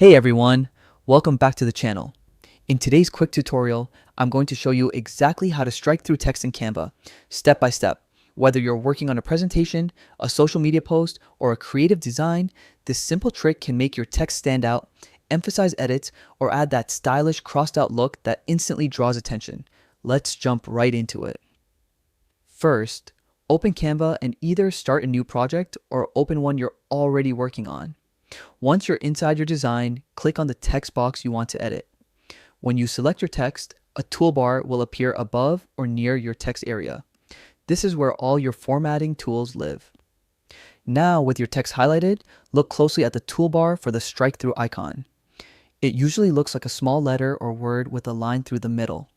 Hey everyone, welcome back to the channel. In today's quick tutorial, I'm going to show you exactly how to strike through text in Canva, step by step. Whether you're working on a presentation, a social media post, or a creative design, this simple trick can make your text stand out, emphasize edits, or add that stylish crossed out look that instantly draws attention. Let's jump right into it. First, open Canva and either start a new project or open one you're already working on. Once you're inside your design, click on the text box you want to edit. When you select your text, a toolbar will appear above or near your text area. This is where all your formatting tools live. Now, with your text highlighted, look closely at the toolbar for the strike-through icon. It usually looks like a small letter or word with a line through the middle.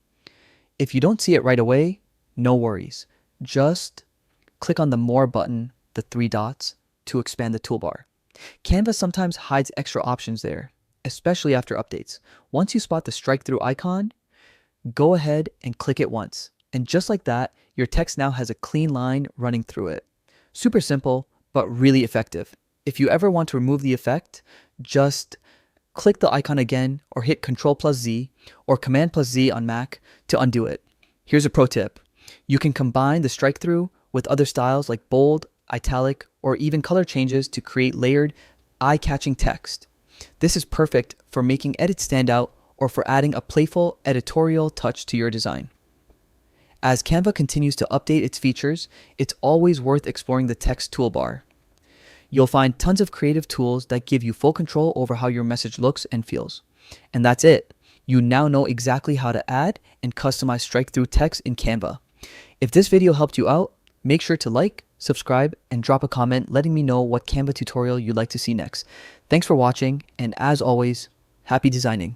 If you don't see it right away, no worries. Just click on the More button, the three dots, to expand the toolbar. Canva sometimes hides extra options there, especially after updates. Once you spot the strike-through icon, go ahead and click it once. And just like that, your text now has a clean line running through it. Super simple, but really effective. If you ever want to remove the effect, just click the icon again or hit Ctrl+Z or Command+Z on Mac to undo it. Here's a pro tip. You can combine the strike-through with other styles like bold, italic, or even color changes to create layered, eye-catching text. This is perfect for making edits stand out or for adding a playful editorial touch to your design. As Canva continues to update its features, it's always worth exploring the text toolbar. You'll find tons of creative tools that give you full control over how your message looks and feels. And that's it. You now know exactly how to add and customize strike-through text in Canva. If this video helped you out, make sure to like, subscribe, and drop a comment letting me know what Canva tutorial you'd like to see next. Thanks for watching, and as always, happy designing.